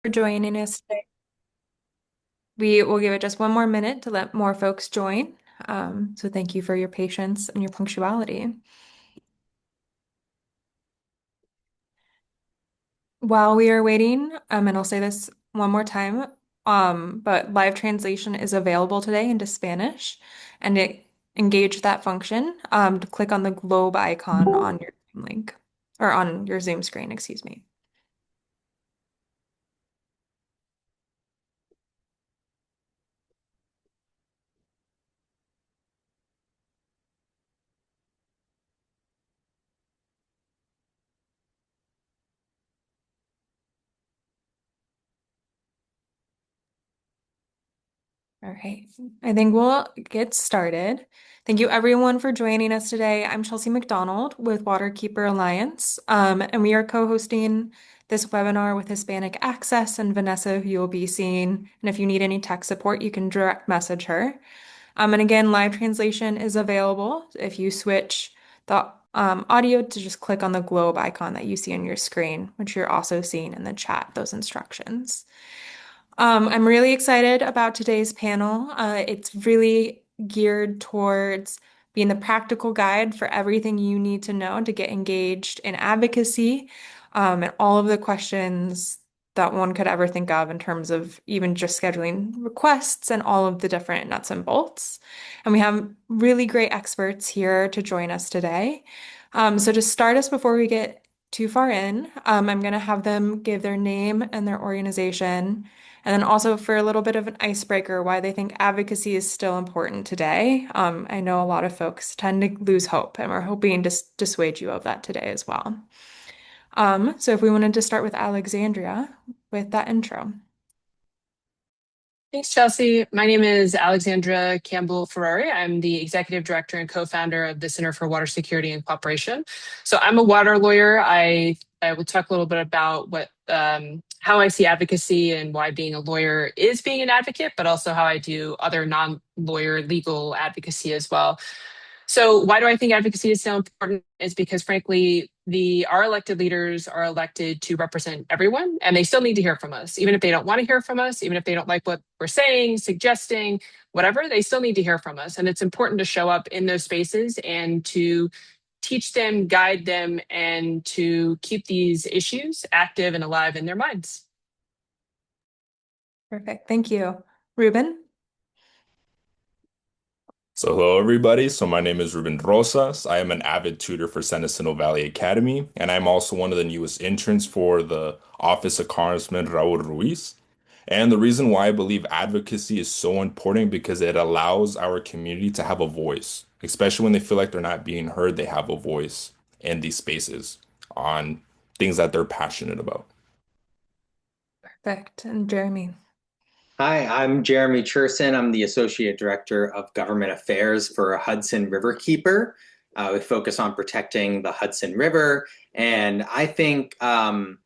For joining us today. We will give it just one more minute to let more folks join. So thank you for your patience and your punctuality. While we are waiting, and I'll say this one more time, but live translation is available today into Spanish, and engage that function to click on the globe icon on your Zoom link or on your Zoom screen, excuse me. All right, I think we'll get started. Thank you everyone for joining us today. I'm Chelsea McDonald with Waterkeeper Alliance, and we are co-hosting this webinar with Hispanic Access and Vanessa, who you'll be seeing. And if you need any tech support, you can direct message her. And again, live translation is available. If you switch the audio to just click on the globe icon that you see on your screen, which you're also seeing in the chat, those instructions. I'm really excited about today's panel. It's really geared towards being the practical guide for everything you need to know to get engaged in advocacy, and all of the questions that one could ever think of in terms of even just scheduling requests and all of the different nuts and bolts. And we have really great experts here to join us today. So to start us before we get too far in, I'm going to have them give their name and their organization. And then also for a little bit of an icebreaker, why they think advocacy is still important today. I know a lot of folks tend to lose hope, and we're hoping to dissuade you of that today as well. So if we wanted to start with Alexandria with that intro. Thanks, Chelsea. My name is Alexandra Campbell Ferrari. I'm the executive director and co-founder of the Center for Water Security and Cooperation. So I'm a water lawyer. I will talk a little bit about how I see advocacy and why being a lawyer is being an advocate, but also how I do other non-lawyer legal advocacy as well. So why do I think advocacy is so important? Is because frankly, our elected leaders are elected to represent everyone, and they still need to hear from us. Even if they don't want to hear from us, even if they don't like what we're saying, suggesting, whatever, they still need to hear from us. And it's important to show up in those spaces and to teach them, guide them, and to keep these issues active and alive in their minds. Perfect. Thank you. Ruben? So hello everybody. So my name is Ruben Rosas. I am an avid tutor for San Jacinto Valley Academy, and I'm also one of the newest interns for the Office of Congressman Raul Ruiz. And the reason why I believe advocacy is so important because it allows our community to have a voice, especially when they feel like they're not being heard, they have a voice in these spaces on things that they're passionate about. Perfect. And Jeremy? Hi, I'm Jeremy Cherson. I'm the Associate Director of Government Affairs for Hudson Riverkeeper. We focus on protecting the Hudson River, and I think advocacy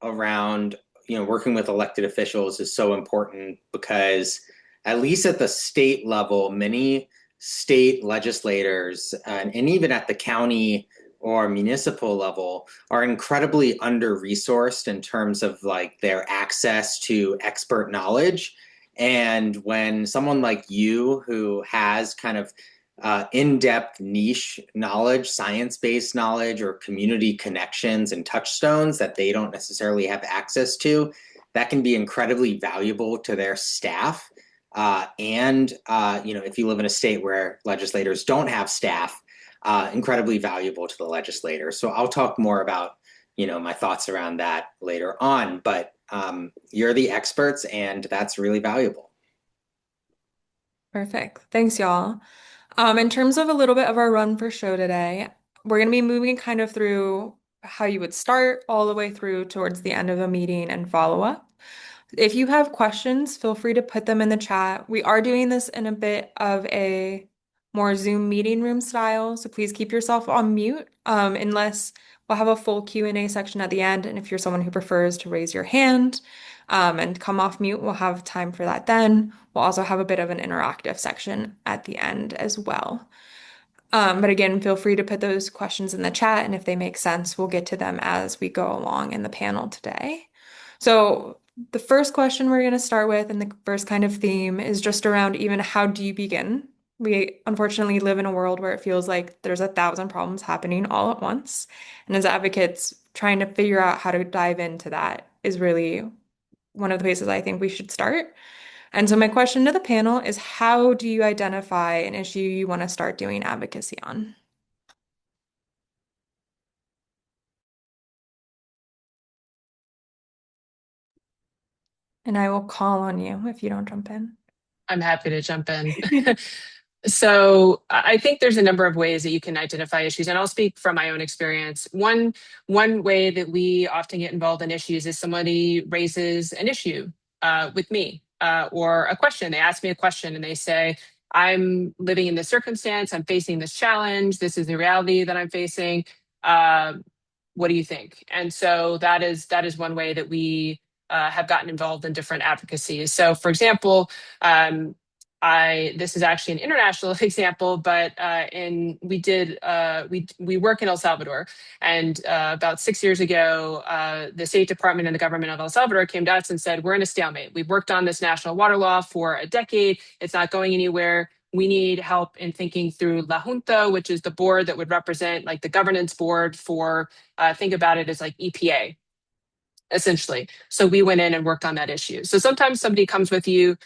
around working with elected officials is so important because at least at the state level, many state legislators and even at the county or municipal level are incredibly under-resourced in terms of like their access to expert knowledge. And when someone like you who has kind of in-depth niche knowledge, science-based knowledge, or community connections and touchstones that they don't necessarily have access to, that can be incredibly valuable to their staff. If you live in a state where legislators don't have staff, incredibly valuable to the legislator. So I'll talk more about, my thoughts around that later on, but you're the experts and that's really valuable. Perfect. Thanks, y'all. In terms of a little bit of our run for show today, we're going to be moving kind of through how you would start all the way through towards the end of the meeting and follow up. If you have questions, feel free to put them in the chat. We are doing this in a bit of a more Zoom meeting room style, so please keep yourself on mute, unless we'll have a full Q&A section at the end. And if you're someone who prefers to raise your hand, and come off mute, we'll have time for that then. We'll also have a bit of an interactive section at the end as well. But again, feel free to put those questions in the chat, and if they make sense, we'll get to them as we go along in the panel today. So the first question we're going to start with, and the first kind of theme, is just around even how do you begin? We unfortunately live in a world where it feels like there's 1,000 problems happening all at once. And as advocates, trying to figure out how to dive into that is really one of the places I think we should start. And so my question to the panel is, how do you identify an issue you want to start doing advocacy on? And I will call on you if you don't jump in. I'm happy to jump in. So I think there's a number of ways that you can identify issues, and I'll speak from my own experience. One way that we often get involved in issues is somebody raises an issue with me or a question. They ask me a question and they say, "I'm living in this circumstance. I'm facing this challenge. This is the reality that I'm facing. Uh, what do you think?" And so that is one way that we have gotten involved in different advocacies. So, for example. This is actually an international example, but we work in El Salvador, and about 6 years ago, the State Department and the government of El Salvador came to us and said, "We're in a stalemate. We've worked on this national water law for a decade. It's not going anywhere. We need help in thinking through La Junta, which is the board that would represent like the governance board for think about it as like EPA." Essentially. So we went in and worked on that issue. So sometimes somebody comes to you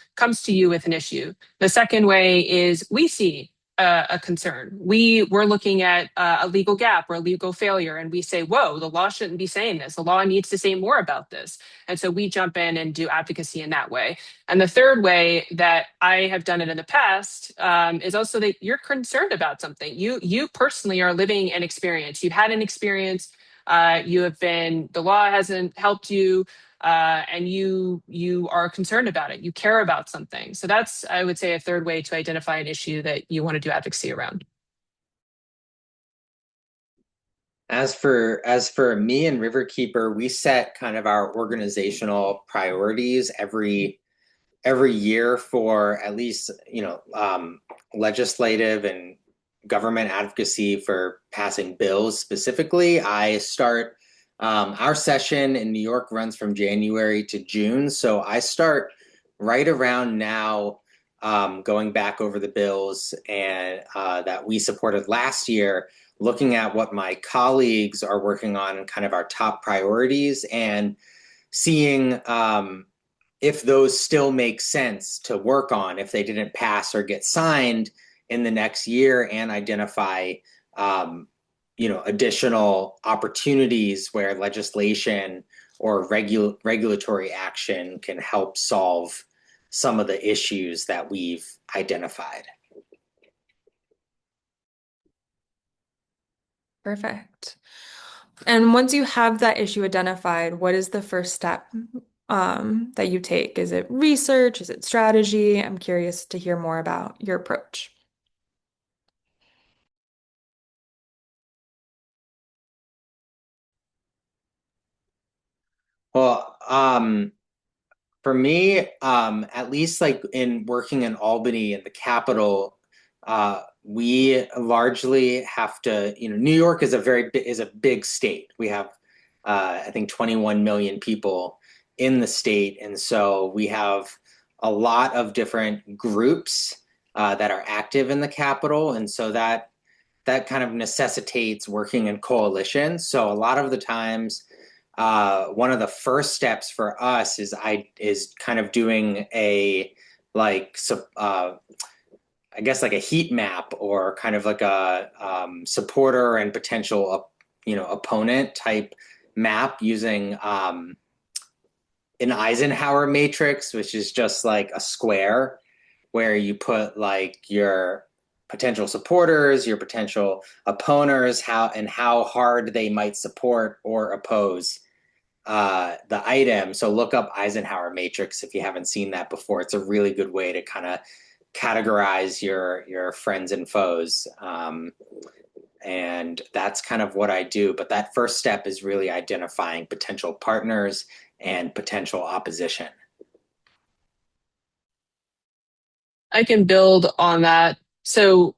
with an issue. The second way is we see a concern. We're looking at a legal gap or a legal failure, and we say, "Whoa, the law shouldn't be saying this. The law needs to say more about this." And so we jump in and do advocacy in that way. And the third way that I have done it in the past is also that you're concerned about something. You personally are living an experience. You've had an experience, the law hasn't helped you, and you are concerned about it. You care about something. So that's, I would say, a third way to identify an issue that you want to do advocacy around. As for me and Riverkeeper, we set kind of our organizational priorities every year for at least legislative and government advocacy for passing bills. Specifically, I start our session in New York runs from January to June, so I start right around now, going back over the bills and that we supported last year, looking at what my colleagues are working on and kind of our top priorities, and seeing if those still make sense to work on if they didn't pass or get signed in the next year, and identify additional opportunities where legislation or regulatory action can help solve some of the issues that we've identified. Perfect. And once you have that issue identified, what is the first step that you take? Is it research? Is it strategy? I'm curious to hear more about your approach. Well, for me, at least like in working in Albany in the capital, we largely have to, New York is a big state. We have, I think, 21 million people in the state, and so we have a lot of different groups that are active in the capital, and so that kind of necessitates working in coalitions. So a lot of the times, one of the first steps for us is kind of doing a I guess like a heat map, or kind of like a supporter and potential opponent type map using an Eisenhower matrix, which is just like a square where you put like your potential supporters, your potential opponents, how hard they might support or oppose the item. So look up Eisenhower matrix if you haven't seen that before. It's a really good way to kind of categorize your friends and foes. And that's kind of what I do. But that first step is really identifying potential partners and potential opposition. I can build on that. So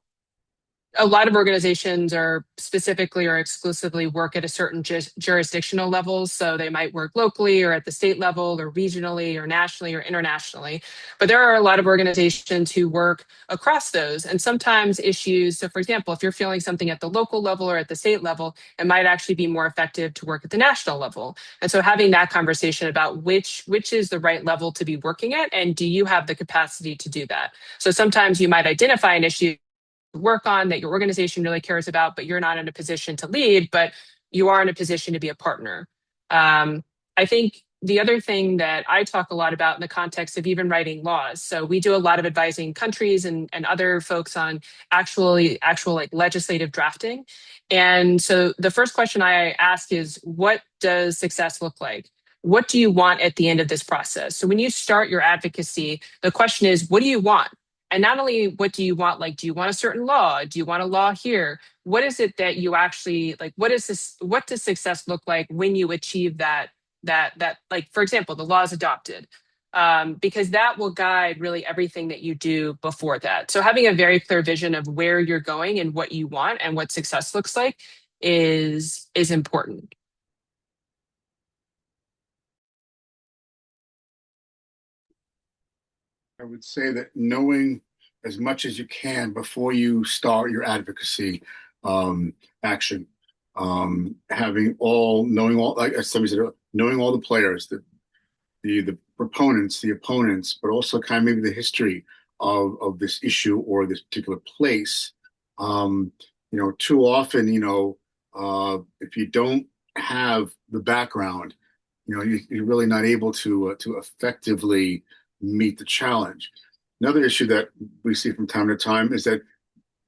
A lot of organizations are specifically or exclusively work at a certain jurisdictional level. So they might work locally or at the state level or regionally or nationally or internationally. But there are a lot of organizations who work across those. And sometimes issues, so for example, if you're feeling something at the local level or at the state level, it might actually be more effective to work at the national level. And so having that conversation about which is the right level to be working at, and do you have the capacity to do that? So sometimes you might identify an issue work on that your organization really cares about, but you're not in a position to lead, but you are in a position to be a partner. I think the other thing that I talk a lot about in the context of even writing laws. So we do a lot of advising countries and other folks on actual like legislative drafting. And so the first question I ask is, what does success look like? What do you want at the end of this process? So when you start your advocacy, the question is, what do you want? And not only what do you want, like, do you want a certain law? Do you want a law here? What is it that you actually like? What does success look like when you achieve that, like, for example, the law is adopted? Because that will guide really everything that you do before that. So having a very clear vision of where you're going and what you want and what success looks like is important. I would say that knowing as much as you can before you start your advocacy action, knowing all, like as somebody said, knowing all the players, the proponents, the opponents, but also kind of maybe the history of this issue or this particular place. Too often, if you don't have the background, you're really not able to effectively meet the challenge. Another issue that we see from time to time is that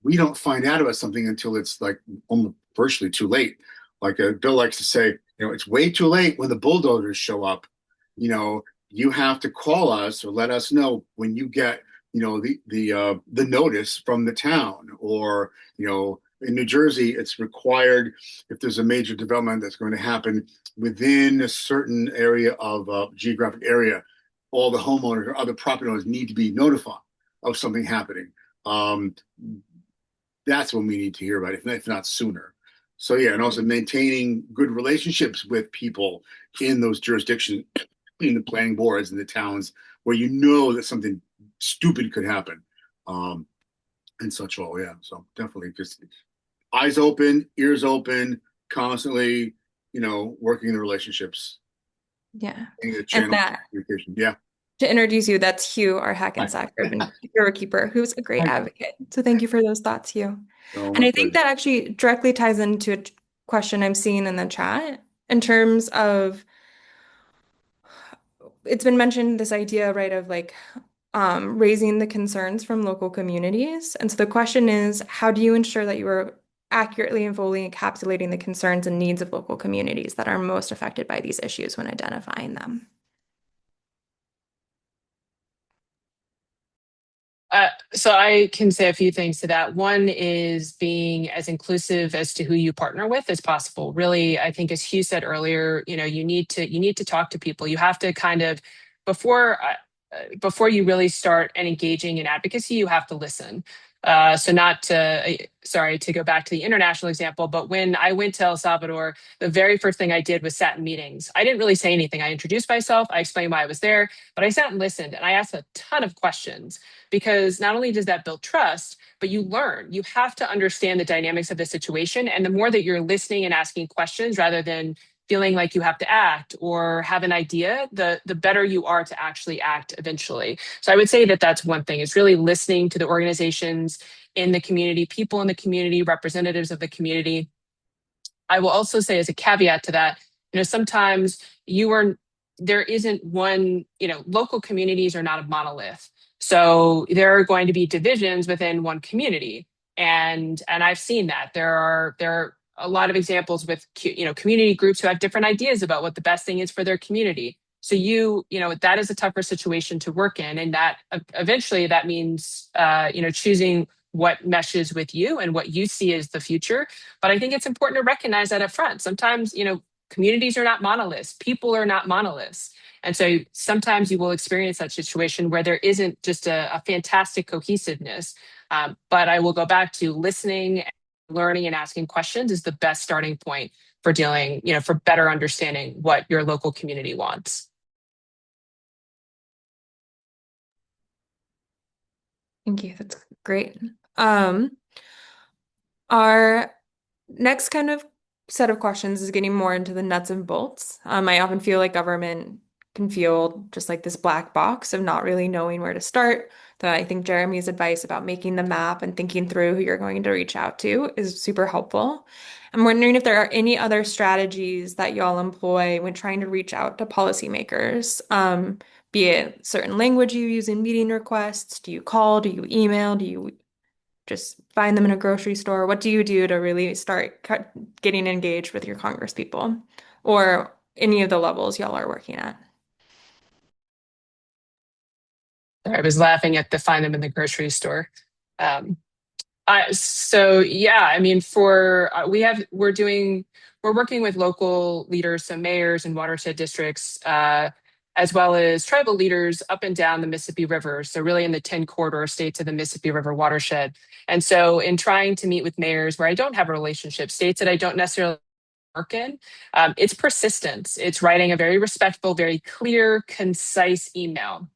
we don't find out about something until it's like almost virtually too late. Like Bill likes to say, it's way too late when the bulldozers show up. You have to call us or let us know when you get, the notice from the town, or in New Jersey, it's required if there's a major development that's going to happen within a certain area of geographic area, all the homeowners or other property owners need to be notified of something happening. That's when we need to hear about it, if not sooner. So yeah, and also maintaining good relationships with people in those jurisdictions, in the planning boards and the towns, where that something stupid could happen, and such all. Yeah, so definitely just eyes open, ears open, constantly, working the relationships. Yeah. The And channel that, communication. Yeah. to introduce you, that's Hugh, our Hackensack Riverkeeper, who's a great advocate. So thank you for those thoughts, Hugh. Oh, And my I think pleasure. that actually directly ties into a question I'm seeing in the chat in terms of it's been mentioned this idea, right, of like raising the concerns from local communities. And so the question is, how do you ensure that you are accurately and fully encapsulating the concerns and needs of local communities that are most affected by these issues when identifying them? So I can say a few things to that. One is being as inclusive as to who you partner with as possible. Really, I think as Hugh said earlier, you need to talk to people. You have to kind of before you really start and engaging in advocacy, you have to listen. So not to, sorry, to go back to the international example, but when I went to El Salvador, the very first thing I did was sat in meetings. I didn't really say anything. I introduced myself, I explained why I was there, but I sat and listened, and I asked a ton of questions, because not only does that build trust, but you learn. You have to understand the dynamics of the situation. And the more that you're listening and asking questions rather than feeling like you have to act or have an idea, the better you are to actually act eventually. So I would say that that's one thing, is really listening to the organizations in the community, people in the community, representatives of the community. I will also say, as a caveat to that, sometimes there isn't one, local communities are not a monolith. So there are going to be divisions within one community. And I've seen that. There are a lot of examples with community groups who have different ideas about what the best thing is for their community. So that is a tougher situation to work in, and that eventually that means choosing what meshes with you and what you see as the future. But I think it's important to recognize that up front. Sometimes communities are not monoliths, people are not monoliths. And so sometimes you will experience that situation where there isn't just a fantastic cohesiveness. But I will go back to listening, learning, and asking questions is the best starting point for dealing, for better understanding what your local community wants. Thank you. That's great. Our next kind of set of questions is getting more into the nuts and bolts. I often feel like government can feel just like this black box of not really knowing where to start. That I think Jeremy's advice about making the map and thinking through who you're going to reach out to is super helpful. I'm wondering if there are any other strategies that y'all employ when trying to reach out to policymakers, be it certain language you use in meeting requests. Do you call? Do you email? Do you just find them in a grocery store? What do you do to really start getting engaged with your Congress people or any of the levels y'all are working at? I was laughing at the find them in the grocery store. Um, so yeah, I mean, we're working with local leaders, so mayors and watershed districts, as well as tribal leaders up and down the Mississippi River. So really in the 10 corridor states of the Mississippi River watershed. And so in trying to meet with mayors where I don't have a relationship, states that I don't necessarily work in, it's persistence. It's writing a very respectful, very clear, concise email.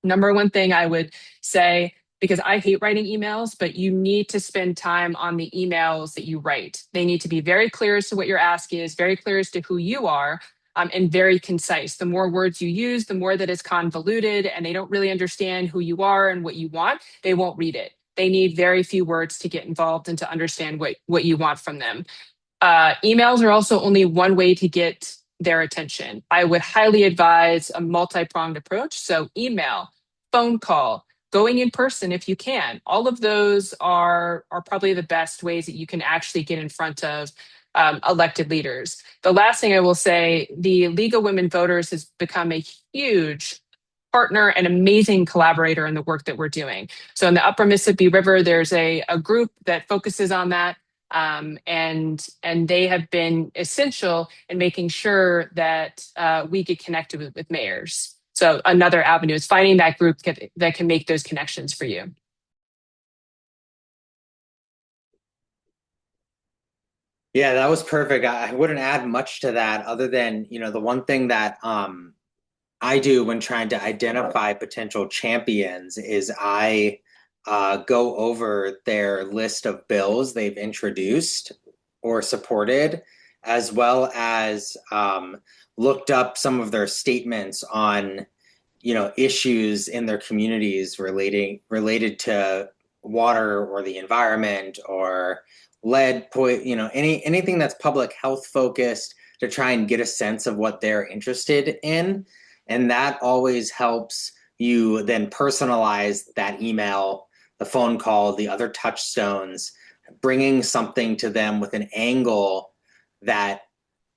Number one thing I would say, because I hate writing emails, but you need to spend time on the emails that you write. They need to be very clear as to what your ask is, very clear as to who you are, and very concise. The more words you use, the more that it's convoluted and they don't really understand who you are and what you want, they won't read it. They need very few words to get involved and to understand what you want from them. Emails are also only one way to get their attention. I would highly advise a multi-pronged approach. So email, phone call, going in person if you can. All of those are probably the best ways that you can actually get in front of elected leaders. The last thing I will say, the League of Women Voters has become a huge partner and amazing collaborator in the work that we're doing. So in the Upper Mississippi River, there's a group that focuses on that. And they have been essential in making sure that we get connected with mayors. So another avenue is finding that group that can make those connections for you. Yeah, that was perfect. I wouldn't add much to that other than, the one thing that I do when trying to identify potential champions is I go over their list of bills they've introduced or supported, as well as looked up some of their statements on, issues in their communities related to water or the environment or anything that's public health focused to try and get a sense of what they're interested in. And that always helps you then personalize that email, the phone call, the other touchstones, bringing something to them with an angle that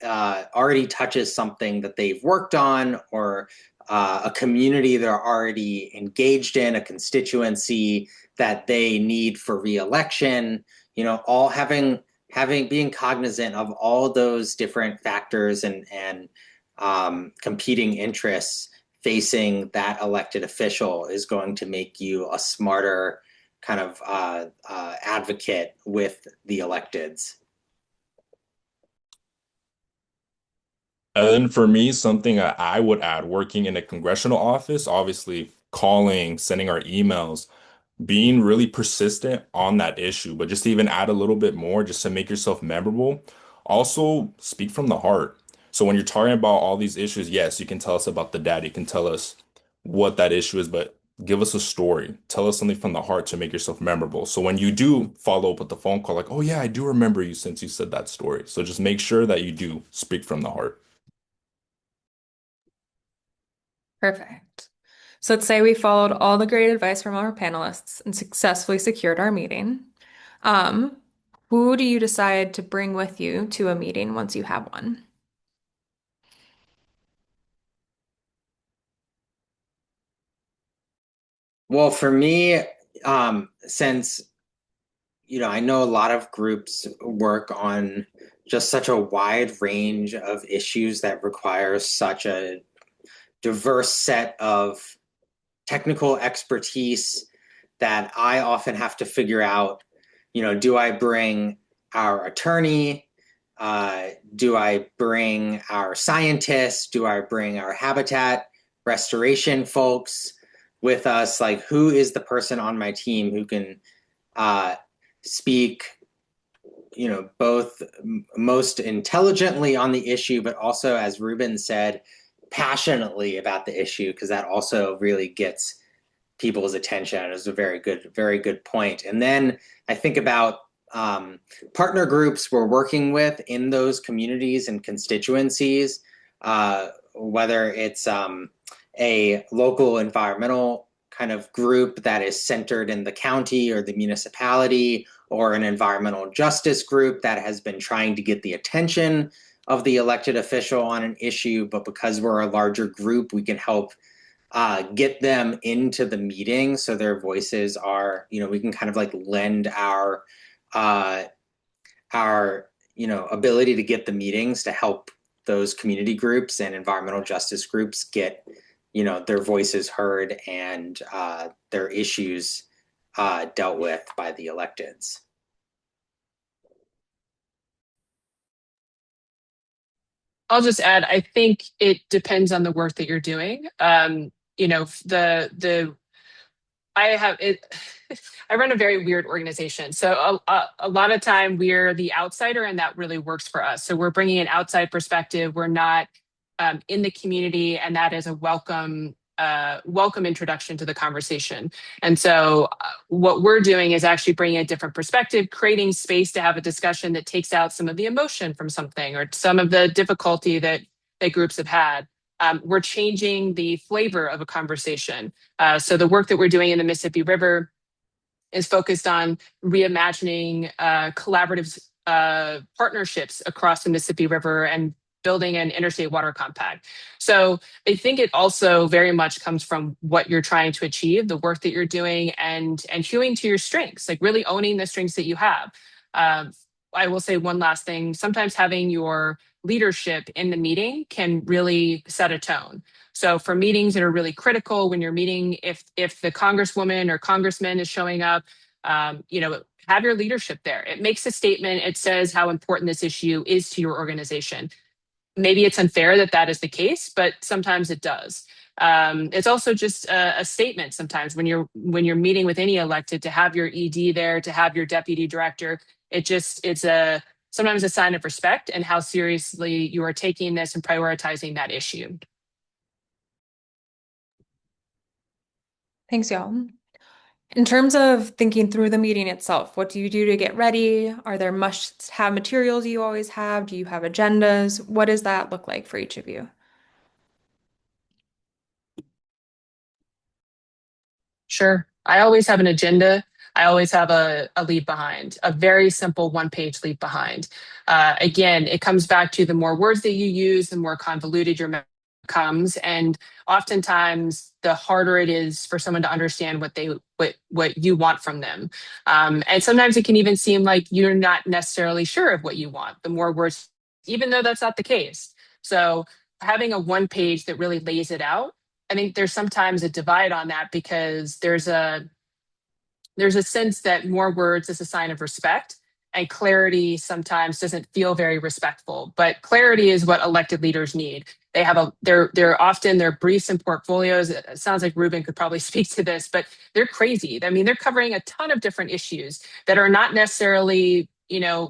already touches something that they've worked on or a community they're already engaged in, a constituency that they need for reelection, all being cognizant of all those different factors and competing interests facing that elected official is going to make you a smarter kind of advocate with the electeds. And then for me, something that I would add working in a congressional office, obviously calling, sending our emails, being really persistent on that issue, but just to even add a little bit more just to make yourself memorable. Also, speak from the heart. So when you're talking about all these issues, yes, you can tell us about the data, you can tell us what that issue is, but give us a story. Tell us something from the heart to make yourself memorable. So when you do follow up with the phone call, like, oh yeah, I do remember you since you said that story. So just make sure that you do speak from the heart. Perfect. So let's say we followed all the great advice from our panelists and successfully secured our meeting. Um, who do you decide to bring with you to a meeting once you have one? Well, for me, since I know a lot of groups work on just such a wide range of issues that require such a diverse set of technical expertise that I often have to figure out, do I bring our attorney? Do I bring our scientists? Do I bring our habitat restoration folks with us? Like, who is the person on my team who can speak, both most intelligently on the issue, but also, as Ruben said, passionately about the issue, because that also really gets people's attention. It was a very good point. And then I think about partner groups we're working with in those communities and constituencies, whether it's a local environmental kind of group that is centered in the county or the municipality, or an environmental justice group that has been trying to get the attention of the elected official on an issue, but because we're a larger group, we can help get them into the meeting so their voices are, we can kind of like lend our ability to get the meetings to help those community groups and environmental justice groups get, their voices heard and their issues dealt with by the electeds. I'll just add, I think it depends on the work that you're doing. I have it. I run a very weird organization. So a lot of time we're the outsider and that really works for us. So we're bringing an outside perspective. We're not in the community, and that is a welcome introduction to the conversation. And so what we're doing is actually bringing a different perspective, creating space to have a discussion that takes out some of the emotion from something or some of the difficulty that groups have had. We're changing the flavor of a conversation. So the work that we're doing in the Mississippi River is focused on reimagining collaborative partnerships across the Mississippi River and building an interstate water compact. So I think it also very much comes from what you're trying to achieve, the work that you're doing, and hewing to your strengths, like really owning the strengths that you have. I will say one last thing. Sometimes having your leadership in the meeting can really set a tone. So for meetings that are really critical, when you're meeting, if the congresswoman or congressman is showing up, have your leadership there. It makes a statement. It says how important this issue is to your organization. Maybe it's unfair that that is the case, but sometimes it does. It's also just a statement sometimes when you're meeting with any elected, to have your ED there, to have your deputy director. It's sometimes a sign of respect and how seriously you are taking this and prioritizing that issue. Thanks, y'all. In terms of thinking through the meeting itself, what do you do to get ready? Are there must-have materials you always have? Do you have agendas? What does that look like for each of you? Sure. I always have an agenda. I always have a leave behind, a very simple one-page leave behind. Again, it comes back to the more words that you use, the more convoluted your message becomes, and oftentimes the harder it is for someone to understand what you want from them. And sometimes it can even seem like you're not necessarily sure of what you want. The more words, even though that's not the case. So having a one page that really lays it out, I think there's sometimes a divide on that because there's a sense that more words is a sign of respect, and clarity sometimes doesn't feel very respectful. But clarity is what elected leaders need. They have they're often their briefs and portfolios. It sounds like Ruben could probably speak to this, but they're crazy. I mean, they're covering a ton of different issues that are not necessarily, they're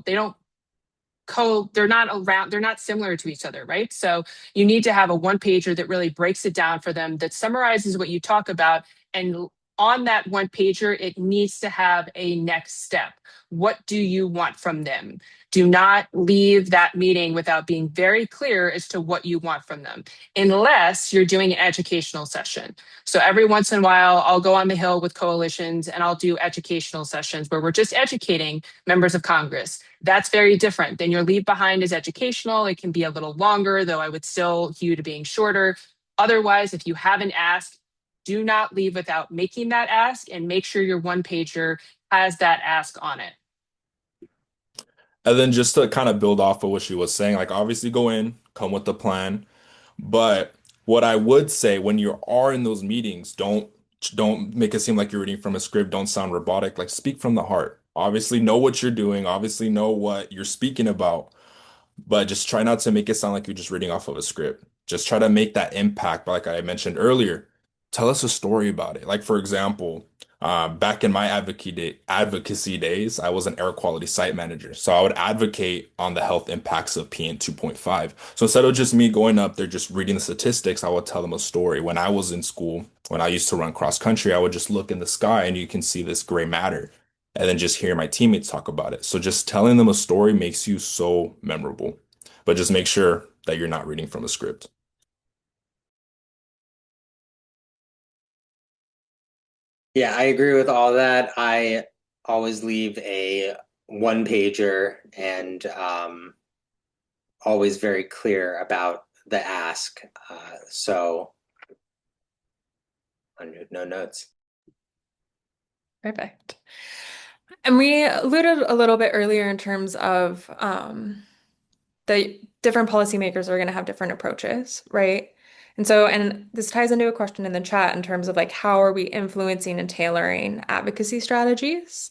not similar to each other, right? So you need to have a one pager that really breaks it down for them, that summarizes what you talk about. And on that one pager, it needs to have a next step. What do you want from them? Do not leave that meeting without being very clear as to what you want from them, unless you're doing an educational session. So every once in a while, I'll go on the Hill with coalitions and I'll do educational sessions where we're just educating members of Congress. That's very different. Then your leave behind is educational. It can be a little longer, though I would still hew to being shorter. Otherwise, if you have an ask, do not leave without making that ask, and make sure your one pager has that ask on it. And then just to kind of build off of what she was saying, like obviously go in, come with the plan. But what I would say when you are in those meetings, don't make it seem like you're reading from a script. Don't sound robotic. Like speak from the heart. Obviously know what you're doing. Obviously know what you're speaking about. But just try not to make it sound like you're just reading off of a script. Just try to make that impact, like I mentioned earlier. Tell us a story about it. Like, for example, back in my advocacy days, I was an air quality site manager. So I would advocate on the health impacts of PM 2.5. So instead of just me going up there just reading the statistics, I would tell them a story. When I was in school, when I used to run cross country, I would just look in the sky and you can see this gray matter and then just hear my teammates talk about it. So just telling them a story makes you so memorable. But just make sure that you're not reading from a script. Yeah, I agree with all that. I always leave a one pager and always very clear about the ask. So no notes. Perfect. And we alluded a little bit earlier in terms of the different policymakers are going to have different approaches, right? And so, and this ties into a question in the chat in terms of like, how are we influencing and tailoring advocacy strategies?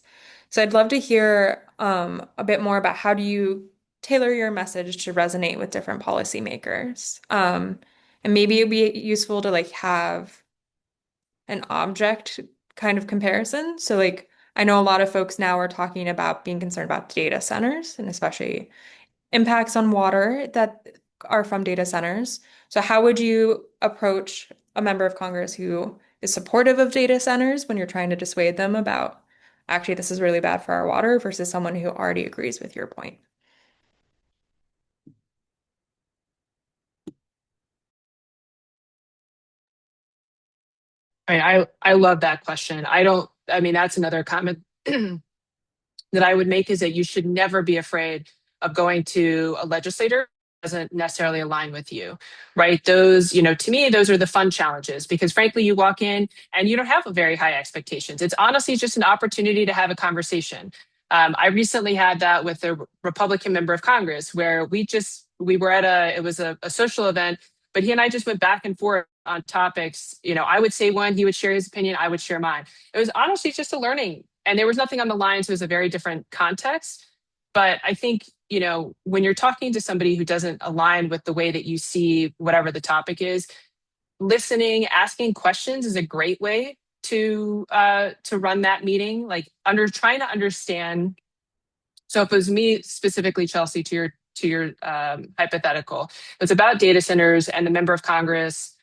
So I'd love to hear a bit more about how do you tailor your message to resonate with different policymakers? And maybe it'd be useful to like have an object kind of comparison. So like, I know a lot of folks now are talking about being concerned about data centers and especially impacts on water that are from data centers. So how would you approach a member of Congress who is supportive of data centers when you're trying to dissuade them about actually this is really bad for our water versus someone who already agrees with your point? I love that question. I mean, that's another comment that I would make is that you should never be afraid of going to a legislator who doesn't necessarily align with you, right? Those, to me, those are the fun challenges because frankly, you walk in and you don't have very high expectations. It's honestly just an opportunity to have a conversation. I recently had that with a Republican member of Congress where we were at it was a social event, but he and I just went back and forth on topics. I would say one, he would share his opinion, I would share mine. It was honestly just a learning and there was nothing on the line, so it was a very different context. But I think, when you're talking to somebody who doesn't align with the way that you see whatever the topic is, listening, asking questions is a great way to run that meeting. Like trying to understand. So if it was me specifically, Chelsea, to your hypothetical, it's about data centers, and the member of Congress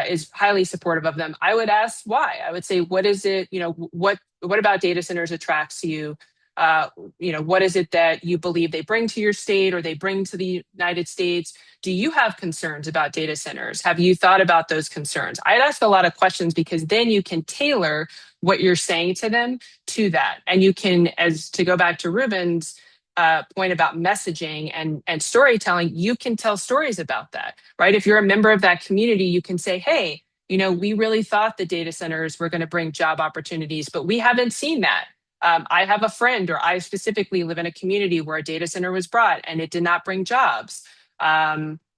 is highly supportive of them. I would ask why. I would say, what is it? What about data centers attracts you? What is it that you believe they bring to your state or they bring to the United States? Do you have concerns about data centers? Have you thought about those concerns? I'd ask a lot of questions because then you can tailor what you're saying to them to that. And you can, as to go back to Ruben's point about messaging and storytelling, you can tell stories about that, right? If you're a member of that community, you can say, hey, we really thought the data centers were going to bring job opportunities, but we haven't seen that. I have a friend, or I specifically live in a community where a data center was brought and it did not bring jobs.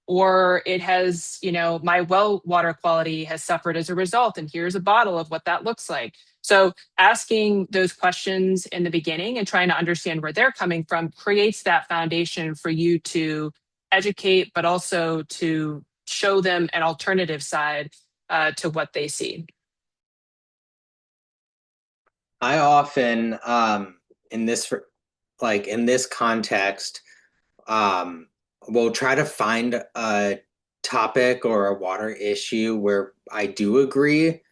Or it has, my well water quality has suffered as a result. And here's a bottle of what that looks like. So asking those questions in the beginning and trying to understand where they're coming from creates that foundation for you to educate, but also to show them an alternative side to what they see. I often, in this context, will try to find a topic or a water issue where I do agree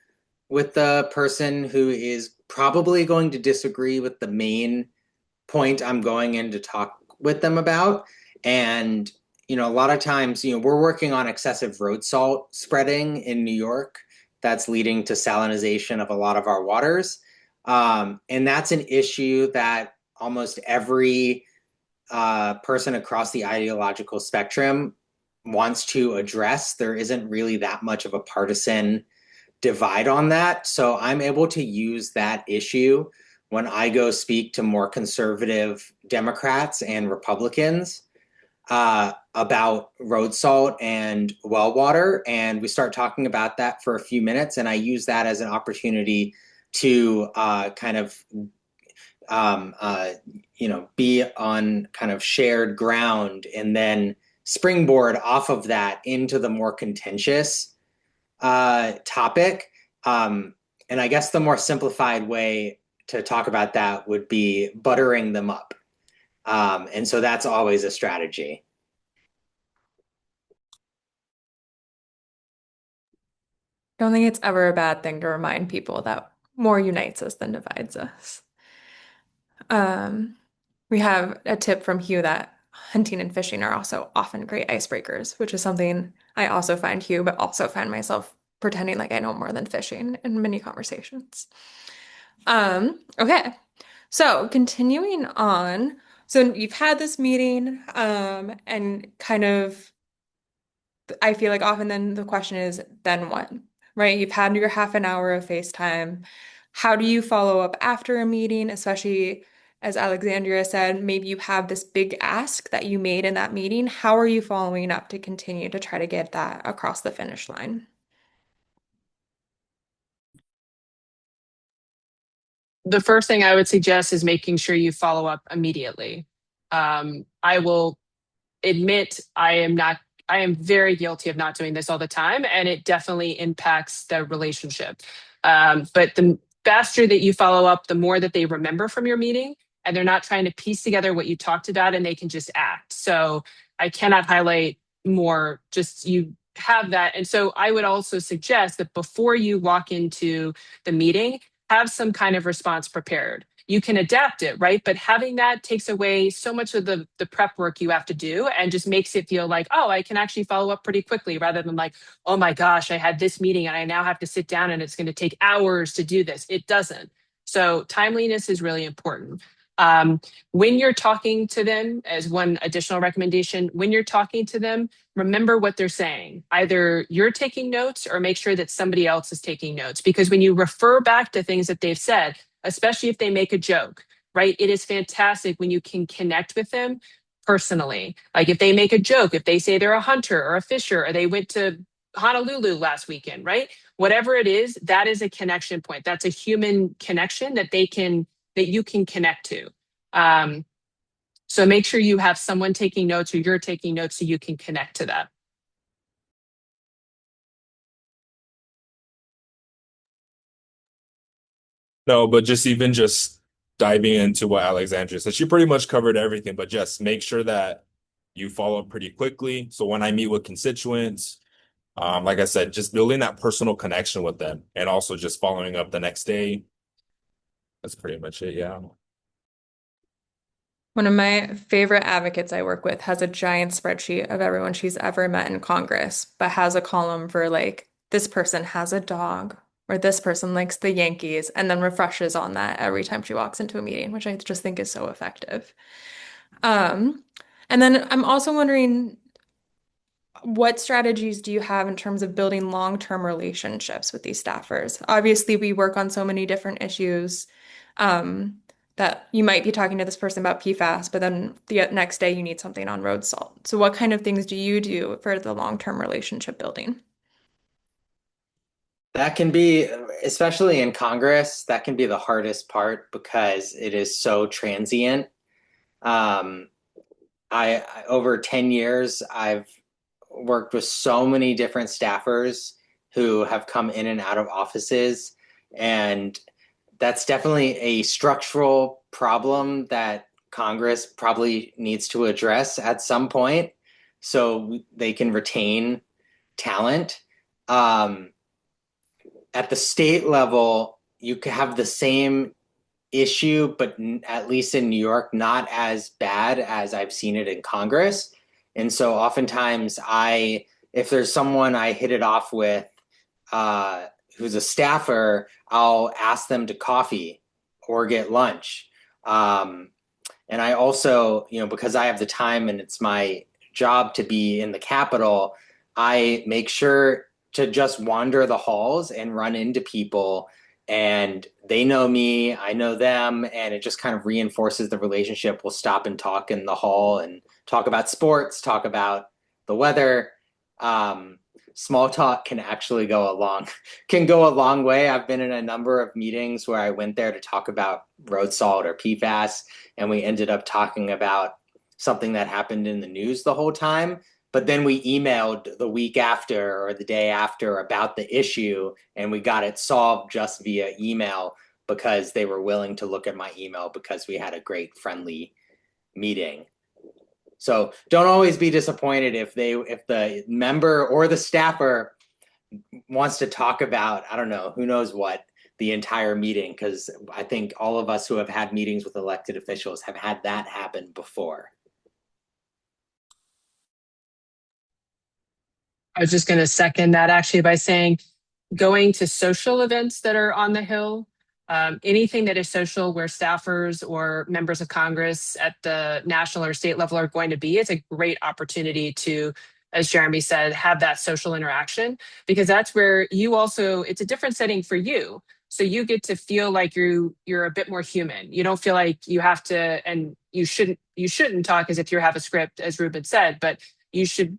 with the person who is probably going to disagree with the main point I'm going in to talk with them about. And, a lot of times, we're working on excessive road salt spreading in New York that's leading to salinization of a lot of our waters. And that's an issue that almost every person across the ideological spectrum wants to address. There isn't really that much of a partisan divide on that. So I'm able to use that issue when I go speak to more conservative Democrats and Republicans about road salt and well water. And we start talking about that for a few minutes. And I use that as an opportunity to kind of be on kind of shared ground and then springboard off of that into the more contentious topic. And I guess the more simplified way to talk about that would be buttering them up. And so that's always a strategy. Don't think it's ever a bad thing to remind people that more unites us than divides us. Um, we have a tip from Hugh that hunting and fishing are also often great icebreakers, which is something I also find Hugh, but also find myself pretending like I know more than fishing in many conversations. Okay. So continuing on, so you've had this meeting, and kind of I feel like often then the question is, then what? Right? You've had your half an hour of FaceTime. How do you follow up after a meeting, especially as Alexandria said, maybe you have this big ask that you made in that meeting. How are you following up to continue to try to get that across the finish line? The first thing I would suggest is making sure you follow up immediately. I will admit I am very guilty of not doing this all the time, and it definitely impacts the relationship. But the faster that you follow up, the more that they remember from your meeting, and they're not trying to piece together what you talked about, and they can just act. So I cannot highlight more, just you have that. And so I would also suggest that before you walk into the meeting, have some kind of response prepared. You can adapt it, right? But having that takes away so much of the prep work you have to do and just makes it feel like, oh, I can actually follow up pretty quickly rather than like, oh my gosh, I had this meeting and I now have to sit down and it's going to take hours to do this. It doesn't. So timeliness is really important. When you're talking to them, as one additional recommendation, when you're talking to them, remember what they're saying. Either you're taking notes or make sure that somebody else is taking notes. Because when you refer back to things that they've said, especially if they make a joke, right? It is fantastic when you can connect with them personally. Like if they make a joke, if they say they're a hunter or a fisher, or they went to Honolulu last weekend, right? Whatever it is, that is a connection point. That's a human connection that that you can connect to. Um, so make sure you have someone taking notes or you're taking notes so you can connect to that. No, but just diving into what Alexandria said, she pretty much covered everything, but just make sure that you follow up pretty quickly. So when I meet with constituents, like I said, just building that personal connection with them and also just following up the next day. That's pretty much it. Yeah. One of my favorite advocates I work with has a giant spreadsheet of everyone she's ever met in Congress, but has a column for like, this person has a dog, or this person likes the Yankees, and then refreshes on that every time she walks into a meeting, which I just think is so effective. Um, and then I'm also wondering, what strategies do you have in terms of building long-term relationships with these staffers? Obviously, we work on so many different issues, that you might be talking to this person about PFAS, but then the next day you need something on road salt. So what kind of things do you do for the long-term relationship building? That can be, especially in Congress, that can be the hardest part because it is so transient. Um, over 10 years, I've worked with so many different staffers who have come in and out of offices, and that's definitely a structural problem that Congress probably needs to address at some point so they can retain talent. Um, at the state level, you could have the same issue, but at least in New York, not as bad as I've seen it in Congress. And so oftentimes if there's someone I hit it off with, who's a staffer, I'll ask them to coffee or get lunch. And I also, because I have the time and it's my job to be in the Capitol, I make sure to just wander the halls and run into people and they know me, I know them, and it just kind of reinforces the relationship. We'll stop and talk in the hall and talk about sports, talk about the weather. Um, Small talk can actually go a long way. I've been in a number of meetings where I went there to talk about road salt or PFAS, and we ended up talking about something that happened in the news the whole time. But then we emailed the week after or the day after about the issue, and we got it solved just via email because they were willing to look at my email because we had a great friendly meeting. So don't always be disappointed if the member or the staffer wants to talk about, I don't know, who knows what, the entire meeting, because I think all of us who have had meetings with elected officials have had that happen before. I was just going to second that actually by saying going to social events that are on the Hill, anything that is social where staffers or members of Congress at the national or state level are going to be, it's a great opportunity to, as Jeremy said, have that social interaction, because that's where you also, it's a different setting for you. So you get to feel like you're a bit more human. You don't feel like you have to, and you shouldn't talk as if you have a script, as Ruben said, but you should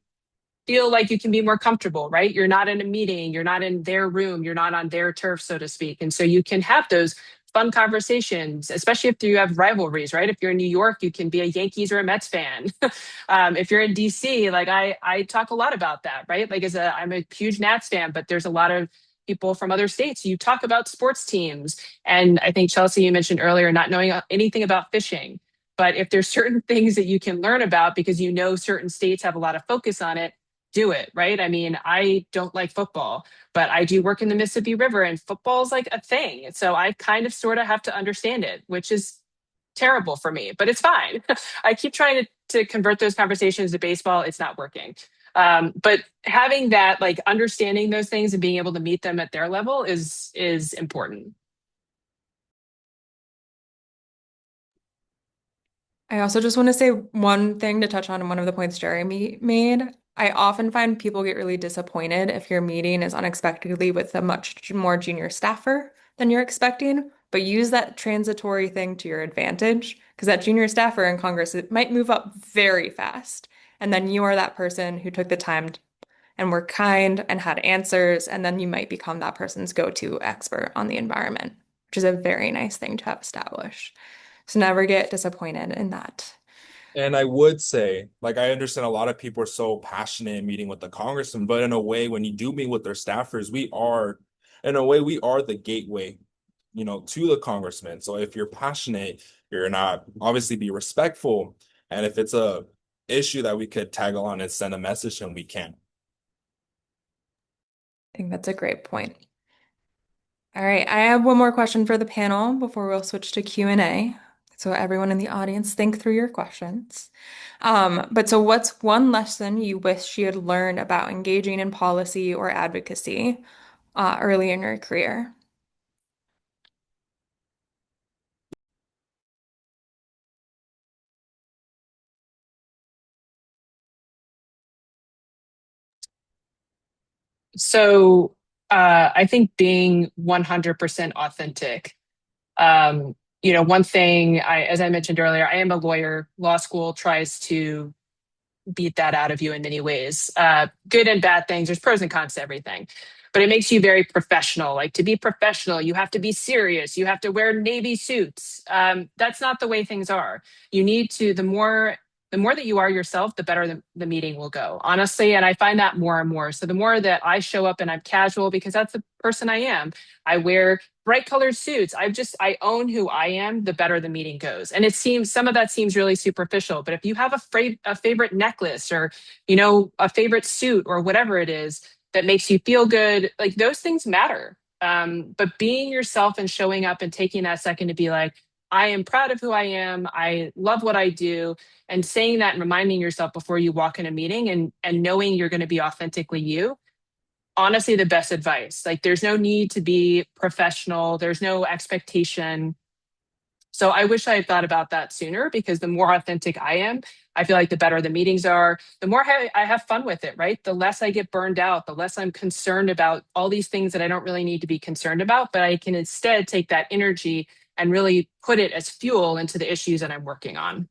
feel like you can be more comfortable, right? You're not in a meeting, you're not in their room, you're not on their turf, so to speak. And so you can have those fun conversations, especially if you have rivalries, right? If you're in New York, you can be a Yankees or a Mets fan. If you're in DC, like I talk a lot about that, right? Like I'm a huge Nats fan, but there's a lot of people from other states. You talk about sports teams. And I think Chelsea, you mentioned earlier, not knowing anything about fishing. But if there's certain things that you can learn about because you know certain states have a lot of focus on it, do it, right? I mean, I don't like football, but I do work in the Mississippi River and football is like a thing. So I kind of sort of have to understand it, which is terrible for me, but it's fine. I keep trying to convert those conversations to baseball. It's not working. But having that, like understanding those things and being able to meet them at their level is important. I also just want to say one thing to touch on one of the points Jeremy made. I often find people get really disappointed if your meeting is unexpectedly with a much more junior staffer than you're expecting, but use that transitory thing to your advantage because that junior staffer in Congress, it might move up very fast. And then you are that person who took the time and were kind and had answers, and then you might become that person's go-to expert on the environment, which is a very nice thing to have established. So never get disappointed in that. And I would say, like, I understand a lot of people are so passionate in meeting with the congressman, but in a way, when you do meet with their staffers, in a way, we are the gateway, to the congressman. So if you're passionate, you're not obviously be respectful. And if it's a issue that we could tag along and send a message, and we can. I think that's a great point. All right, I have one more question for the panel before we'll switch to Q&A. So everyone in the audience, think through your questions. But so what's one lesson you wish you had learned about engaging in policy or advocacy early in your career? So I think being 100% authentic. One thing as I mentioned earlier, I am a lawyer. Law school tries to beat that out of you in many ways. Good and bad things. There's pros and cons to everything. But it makes you very professional. Like to be professional, you have to be serious. You have to wear navy suits. That's not the way things are. You need to, the more that you are yourself, the better the meeting will go, honestly. And I find that more and more. So the more that I show up and I'm casual, because that's the person I am, I wear bright colored suits. I own who I am, the better the meeting goes. And some of that seems really superficial, but if you have a favorite necklace or, a favorite suit or whatever it is that makes you feel good, like those things matter. But being yourself and showing up and taking that second to be like, I am proud of who I am. I love what I do. And saying that and reminding yourself before you walk in a meeting and knowing you're going to be authentically you, honestly, the best advice. Like there's no need to be professional. There's no expectation. So I wish I had thought about that sooner, because the more authentic I am, I feel like the better the meetings are, the more I have fun with it, right? The less I get burned out, the less I'm concerned about all these things that I don't really need to be concerned about, but I can instead take that energy and really put it as fuel into the issues that I'm working on.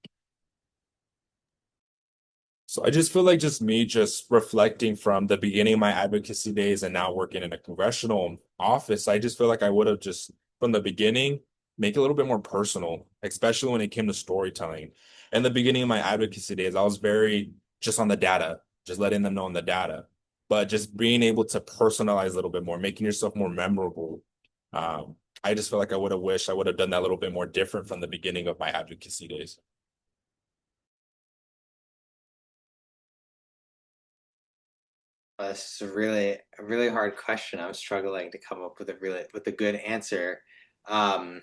So I just feel like just me just reflecting from the beginning of my advocacy days and now working in a congressional office, I just feel like I would have just from the beginning make it a little bit more personal, especially when it came to storytelling. In the beginning of my advocacy days, I was very just on the data, just letting them know on the data, but just being able to personalize a little bit more, making yourself more memorable. I just feel like I would have wished I would have done that a little bit more different from the beginning of my advocacy days. This is a really hard question. I'm struggling to come up with a good answer. Um,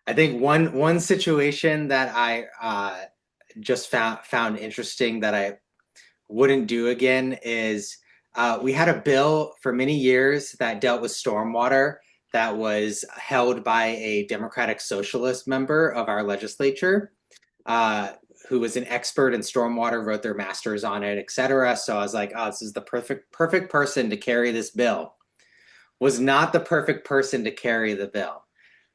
I think one situation that I just found interesting that I wouldn't do again is we had a bill for many years that dealt with stormwater that was held by a Democratic Socialist member of our legislature, uh, who was an expert in stormwater, wrote their masters on it, etc. So I was like, oh, this is the perfect person to carry this bill. Was not the perfect person to carry the bill.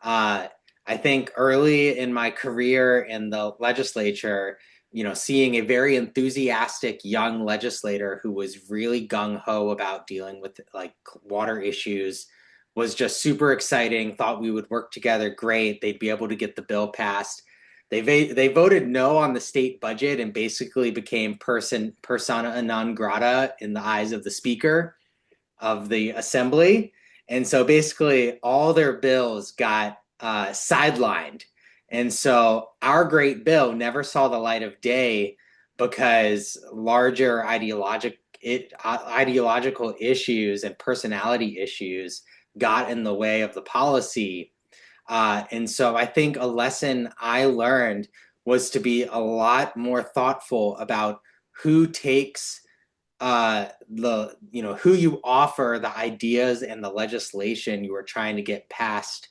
Uh, I think early in my career in the legislature, seeing a very enthusiastic young legislator who was really gung ho about dealing with like water issues was just super exciting. Thought we would work together great. They'd be able to get the bill passed. They voted no on the state budget and basically became persona non grata in the eyes of the speaker of the assembly. And so basically all their bills got sidelined. And so our great bill never saw the light of day because larger ideological issues and personality issues got in the way of the policy. And so I think a lesson I learned was to be a lot more thoughtful about who takes who you offer the ideas and the legislation you are trying to get passed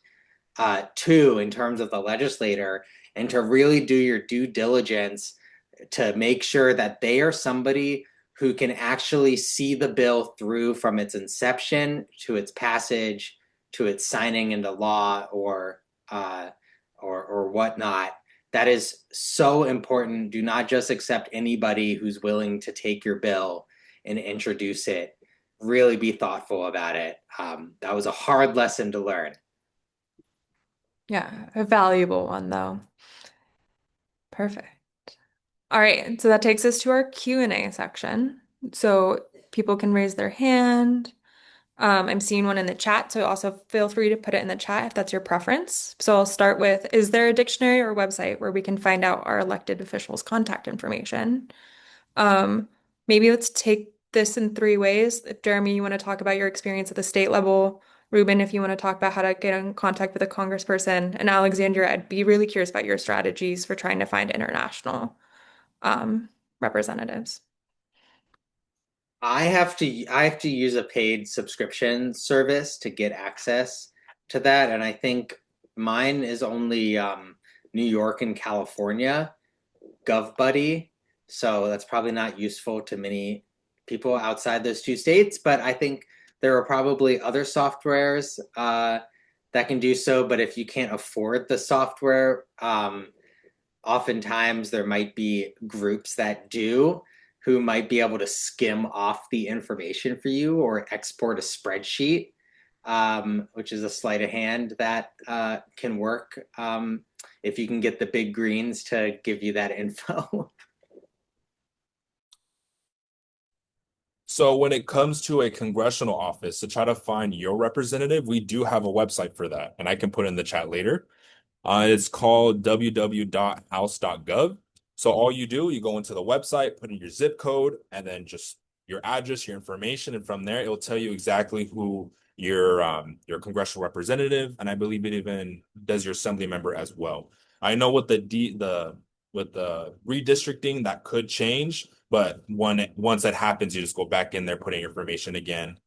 to in terms of the legislator, and to really do your due diligence to make sure that they are somebody who can actually see the bill through from its inception to its passage to its signing into law or whatnot. That is so important. Do not just accept anybody who's willing to take your bill and introduce it. Really be thoughtful about it. That was a hard lesson to learn. Yeah, a valuable one though. Perfect. All right, so that takes us to our Q&A section. So people can raise their hand. I'm seeing one in the chat, so also feel free to put it in the chat if that's your preference. So I'll start with, is there a dictionary or website where we can find out our elected officials' contact information? Um, Maybe let's take this in three ways. If Jeremy, you want to talk about your experience at the state level, Ruben, if you want to talk about how to get in contact with a congressperson, and Alexandria, I'd be really curious about your strategies for trying to find international representatives. I have to use a paid subscription service to get access to that, and I think mine is only New York and California GovBuddy, so that's probably not useful to many people outside those two states. But I think there are probably other softwares that can do so. But if you can't afford the software, oftentimes there might be groups that do, who might be able to skim off the information for you or export a spreadsheet, which is a sleight of hand that can work if you can get the big greens to give you that info. So when it comes to a congressional office to try to find your representative, we do have a website for that, and I can put in the chat later. It's called www.house.gov. So all you do, you go into the website, put in your zip code, and then just your address, your information, and from there it'll tell you exactly who your congressional representative, and I believe it even does your assembly member as well. I know with the redistricting that could change, but once that happens, you just go back in there, put in your information again,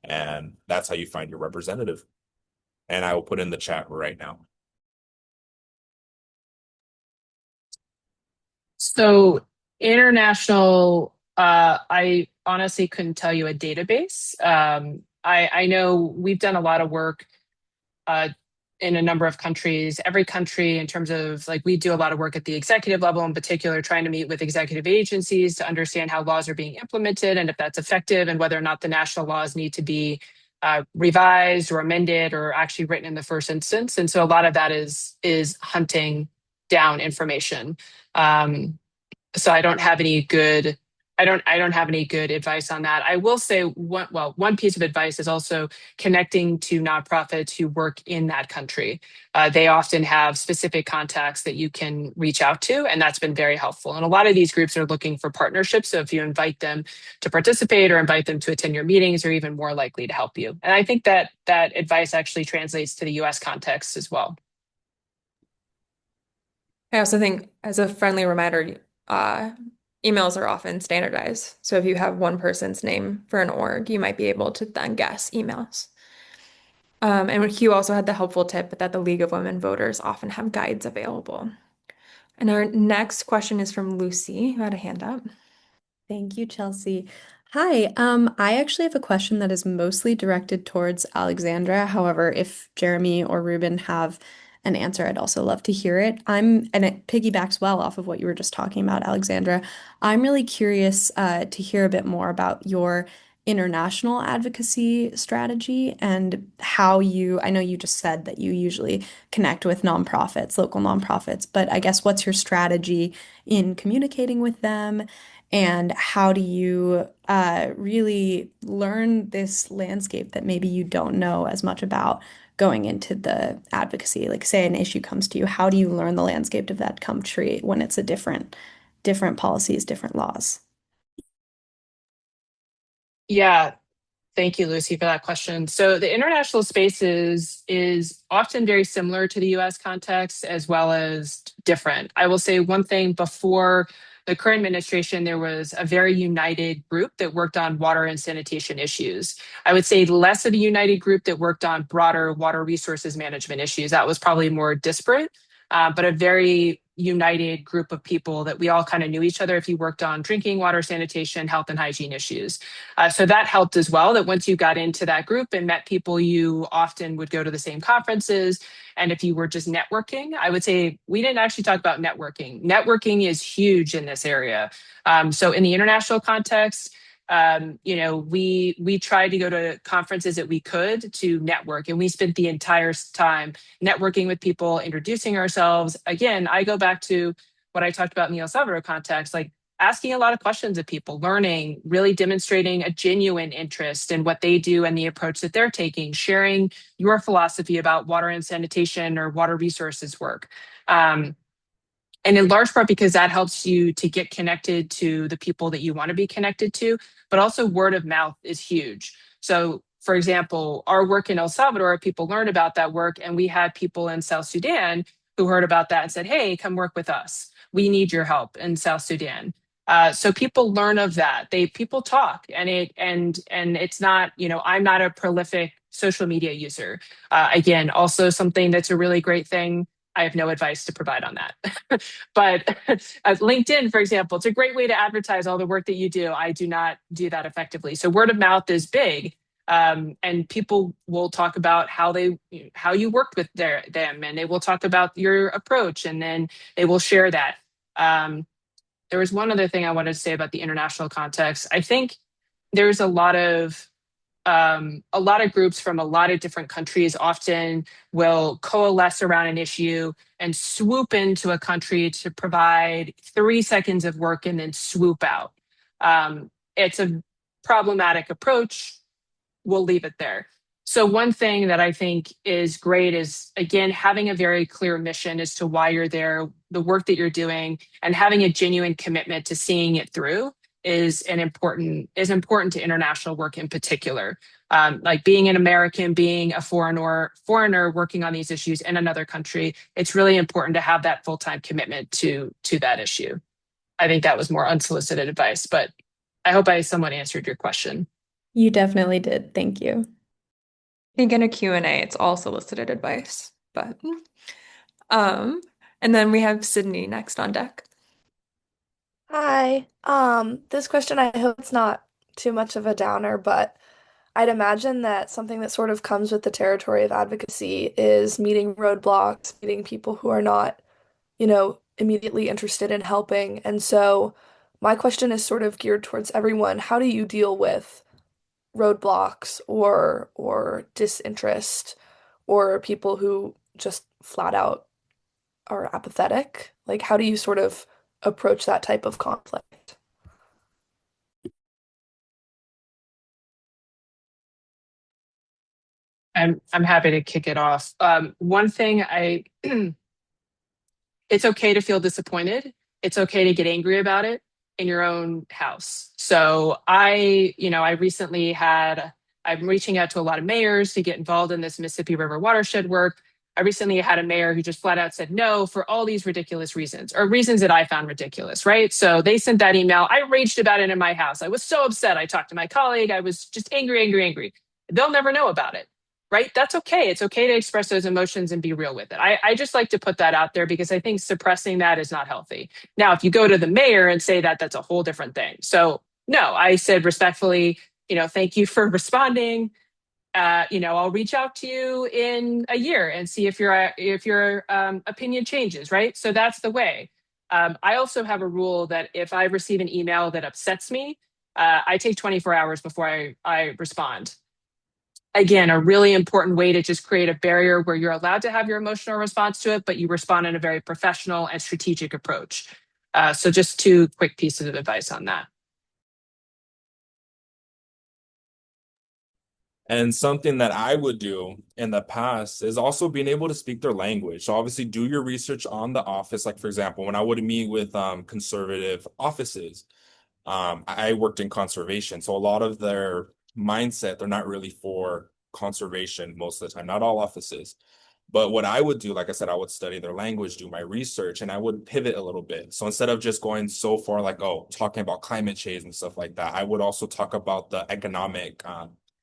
and that's how you find your representative. And I will put in the chat right now. So international, I honestly couldn't tell you a database. I know we've done a lot of work uh, in a number of countries. Every country, in terms of like, we do a lot of work at the executive level, in particular, trying to meet with executive agencies to understand how laws are being implemented and if that's effective, and whether or not the national laws need to be revised or amended or actually written in the first instance. And so a lot of that is hunting down information. Um, so I don't have any good advice on that. I will say one piece of advice is also connecting to nonprofits who work in that country. They often have specific contacts that you can reach out to, and that's been very helpful. And a lot of these groups are looking for partnerships. So if you invite them to participate or invite them to attend your meetings, they're even more likely to help you. And I think that that advice actually translates to the US context as well. I also think, as a friendly reminder, uh, emails are often standardized. So if you have one person's name for an org, you might be able to then guess emails. And Hugh also had the helpful tip that the League of Women Voters often have guides available. And our next question is from Lucy, who had a hand up. Thank you, Chelsea. Hi, I actually have a question that is mostly directed towards Alexandra. However, if Jeremy or Ruben have an answer, I'd also love to hear it. And it piggybacks well off of what you were just talking about, Alexandra. I'm really curious to hear a bit more about your international advocacy strategy and how I know you just said that you usually connect with nonprofits, local nonprofits, but I guess what's your strategy in communicating with them? And how do you really learn this landscape that maybe you don't know as much about going into the advocacy? Like, say an issue comes to you, how do you learn the landscape of that country when it's a different policies, different laws? Yeah, thank you, Lucy, for that question. So the international space is often very similar to the US context as well as different. I will say one thing: before the current administration, there was a very united group that worked on water and sanitation issues. I would say less of a united group that worked on broader water resources management issues. That was probably more disparate, but a very united group of people that we all kind of knew each other if you worked on drinking water, sanitation, health, and hygiene issues. So that helped as well, that once you got into that group and met people, you often would go to the same conferences. And if you were just networking, I would say we didn't actually talk about networking. Networking is huge in this area. So in the international context, we tried to go to conferences that we could to network, and we spent the entire time networking with people, introducing ourselves. Again, I go back to what I talked about in the El Salvador context, like asking a lot of questions of people, learning, really demonstrating a genuine interest in what they do and the approach that they're taking, sharing your philosophy about water and sanitation or water resources work. And in large part because that helps you to get connected to the people that you want to be connected to, but also word of mouth is huge. So, for example, our work in El Salvador, people learned about that work, and we had people in South Sudan who heard about that and said, "Hey, come work with us. We need your help in South Sudan." So people learn of that. People talk, and it's not, I'm not a prolific social media user. Again, also something that's a really great thing. I have no advice to provide on that. But LinkedIn, for example, it's a great way to advertise all the work that you do. I do not do that effectively. So word of mouth is big. And people will talk about how you worked with them, and they will talk about your approach, and then they will share that. There was one other thing I wanted to say about the international context. I think there's a lot of groups from a lot of different countries often will coalesce around an issue and swoop into a country to provide 3 seconds of work and then swoop out. It's a problematic approach. We'll leave it there. So one thing that I think is great is, again, having a very clear mission as to why you're there, the work that you're doing, and having a genuine commitment to seeing it through is important to international work in particular. Like being an American, being a foreigner working on these issues in another country, it's really important to have that full-time commitment to that issue. I think that was more unsolicited advice, but I hope I somewhat answered your question. You definitely did. Thank you. I think in a Q&A, it's all solicited advice, but um, and then we have Sydney next on deck. Hi. This question, I hope it's not too much of a downer, but I'd imagine that something that sort of comes with the territory of advocacy is meeting roadblocks, meeting people who are not, immediately interested in helping. And so my question is sort of geared towards everyone. How do you deal with roadblocks or disinterest or people who just flat out are apathetic? Like, how do you sort of approach that type of conflict? I'm happy to kick it off. One thing it's okay to feel disappointed. It's okay to get angry about it in your own house. So I'm reaching out to a lot of mayors to get involved in this Mississippi River watershed work. I recently had a mayor who just flat out said no for all these ridiculous reasons, or reasons that I found ridiculous, right? So they sent that email. I raged about it in my house. I was so upset. I talked to my colleague. I was just angry, angry, angry. They'll never know about it, right? That's okay. It's okay to express those emotions and be real with it. I just like to put that out there because I think suppressing that is not healthy. Now, if you go to the mayor and say that, that's a whole different thing. So, no, I said respectfully, thank you for responding. I'll reach out to you in a year and see if your opinion changes, right? So that's the way. I also have a rule that if I receive an email that upsets me, I take 24 hours before I respond. Again, a really important way to just create a barrier where you're allowed to have your emotional response to it, but you respond in a very professional and strategic approach. So just two quick pieces of advice on that. And something that I would do in the past is also being able to speak their language. So obviously do your research on the office. Like for example, when I would meet with conservative offices, I worked in conservation. So a lot of their mindset, they're not really for conservation most of the time, not all offices. But what I would do, like I said, I would study their language, do my research, and I would pivot a little bit. So instead of just going so far, like, oh, talking about climate change and stuff like that, I would also talk about the economic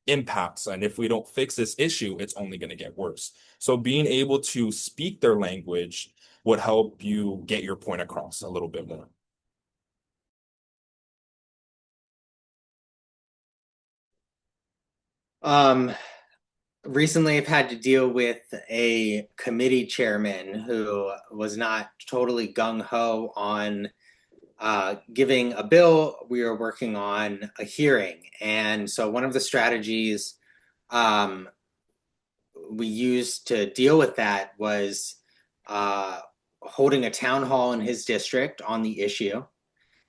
impacts. And if we don't fix this issue, it's only going to get worse. So being able to speak their language would help you get your point across a little bit more. Um, Recently, I've had to deal with a committee chairman who was not totally gung ho on giving a bill. We were working on a hearing. And so, one of the strategies um, we used to deal with that was uh, holding a town hall in his district on the issue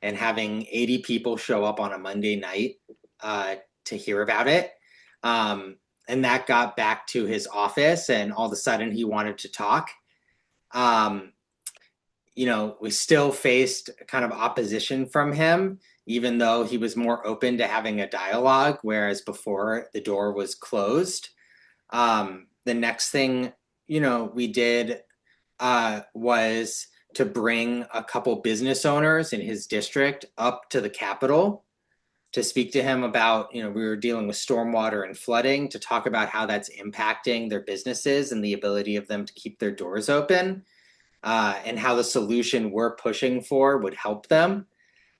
and having 80 people show up on a Monday night to hear about it. And that got back to his office, and all of a sudden he wanted to talk. Um, we still faced kind of opposition from him, even though he was more open to having a dialogue, whereas before the door was closed. The next thing, we did was to bring a couple business owners in his district up to the Capitol to speak to him about, we were dealing with stormwater and flooding, to talk about how that's impacting their businesses and the ability of them to keep their doors open, and how the solution we're pushing for would help them.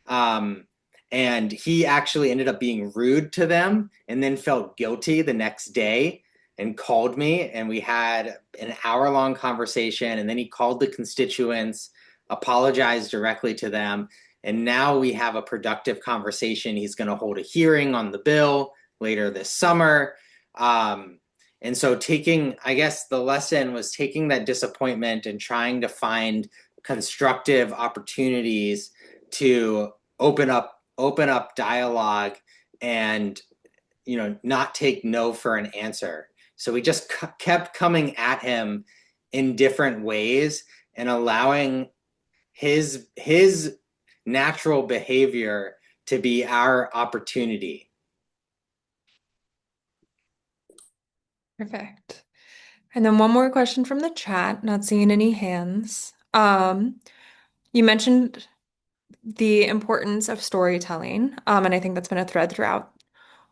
Um, and he actually ended up being rude to them and then felt guilty the next day and called me, and we had an hour-long conversation, and then he called the constituents, apologized directly to them, and now we have a productive conversation. He's going to hold a hearing on the bill later this summer. And so I guess the lesson was taking that disappointment and trying to find constructive opportunities to open up dialogue and not take no for an answer. So we just kept coming at him in different ways and allowing his natural behavior to be our opportunity. Perfect. And then one more question from the chat, not seeing any hands. You mentioned the importance of storytelling, and I think that's been a thread throughout.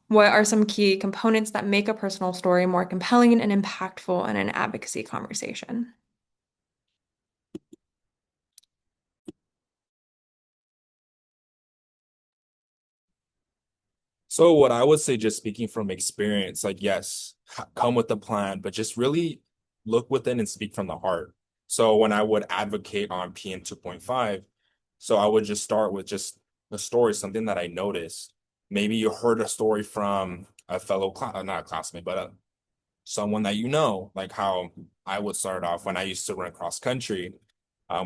What are some key components that make a personal story more compelling and impactful in an advocacy conversation? So what I would say, just speaking from experience, like yes, come with a plan, but just really look within and speak from the heart. So when I would advocate on PM 2.5, so I would just start with just a story, something that I noticed. Maybe you heard a story from a fellow class, not a classmate, but someone that you know, like how I would start off when I used to run cross country.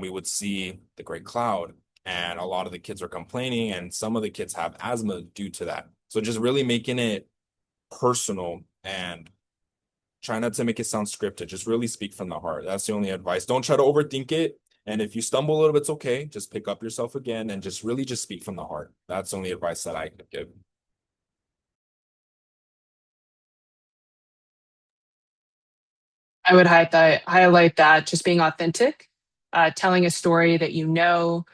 We would see the Great Cloud, and a lot of the kids are complaining, and some of the kids have asthma due to that. So just really making it personal and try not to make it sound scripted. Just really speak from the heart. That's the only advice. Don't try to overthink it. And if you stumble a little bit, it's okay. Just pick up yourself again and just really just speak from the heart. That's the only advice that I could give. I would highlight that just being authentic, telling a story that you know.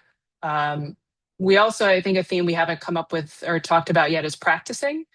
Um, we also, I think, a theme we haven't come up with or talked about yet is practicing.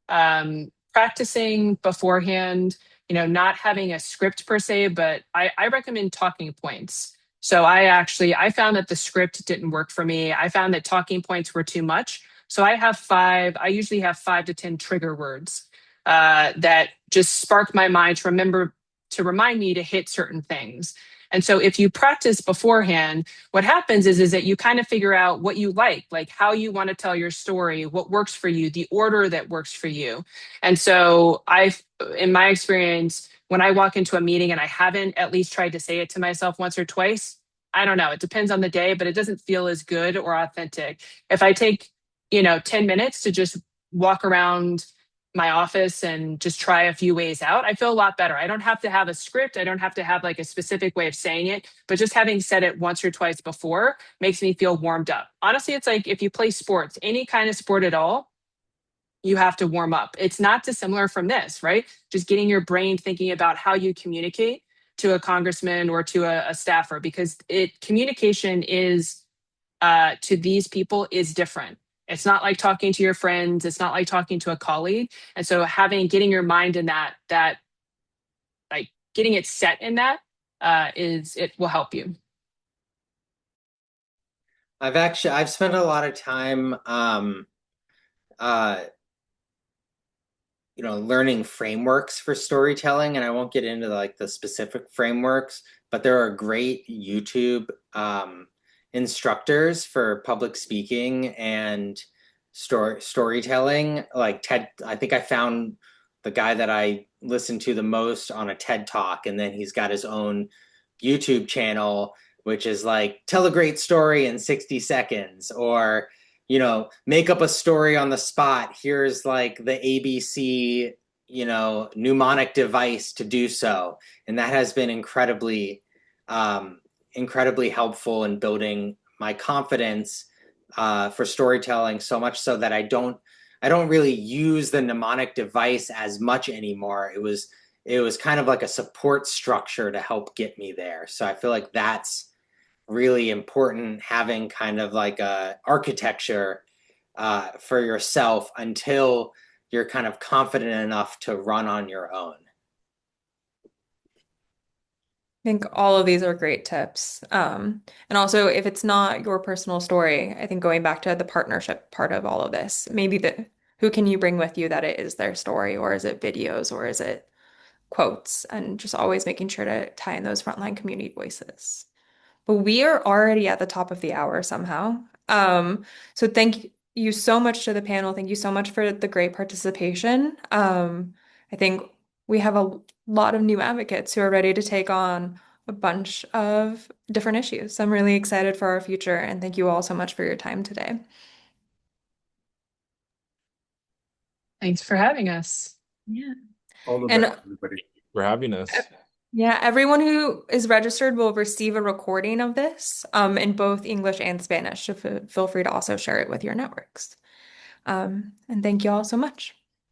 Practicing beforehand, not having a script per se, but I recommend talking points. So I found that the script didn't work for me. I found that talking points were too much. So I usually have 5 to 10 trigger words that just spark my mind to remind me to hit certain things. And so if you practice beforehand, what happens is that you kind of figure out what you like how you want to tell your story, what works for you, the order that works for you. And so in my experience, when I walk into a meeting and I haven't at least tried to say it to myself once or twice, I don't know, it depends on the day, but it doesn't feel as good or authentic. If I take, 10 minutes to just walk around my office and just try a few ways out, I feel a lot better. I don't have to have a script. I don't have to have like a specific way of saying it, but just having said it once or twice before makes me feel warmed up. Honestly, it's like if you play sports, any kind of sport at all, you have to warm up. It's not dissimilar from this, right? Just getting your brain thinking about how you communicate to a congressman or to a staffer, because communication is to these people is different. It's not like talking to your friends. It's not like talking to a colleague. And so getting your mind in that like getting it set in that it will help you. I've spent a lot of time uh learning frameworks for storytelling, and I won't get into like the specific frameworks, but there are great YouTube instructors for public speaking and storytelling. Like TED, I think I found the guy that I listen to the most on a TED Talk, and then he's got his own YouTube channel, which is like tell a great story in 60 seconds, or make up a story on the spot. Here's like the ABC, mnemonic device to do so. And that has been incredibly helpful in building my confidence for storytelling, so much so that I don't really use the mnemonic device as much anymore. It was kind of like a support structure to help get me there. So I feel like that's really important, having kind of like a architecture for yourself until you're kind of confident enough to run on your own. I think all of these are great tips. And also, if it's not your personal story, I think going back to the partnership part of all of this, maybe who can you bring with you that it is their story, or is it videos, or is it quotes, and just always making sure to tie in those frontline community voices. But we are already at the top of the hour somehow. So thank you so much to the panel. Thank you so much for the great participation. I think we have a lot of new advocates who are ready to take on a bunch of different issues. So I'm really excited for our future, and thank you all so much for your time today. Thanks for having us. Yeah. All the And best, everybody. For having us. yeah, everyone who is registered will receive a recording of this in both English and Spanish. So feel free to also share it with your networks. And thank you all so much.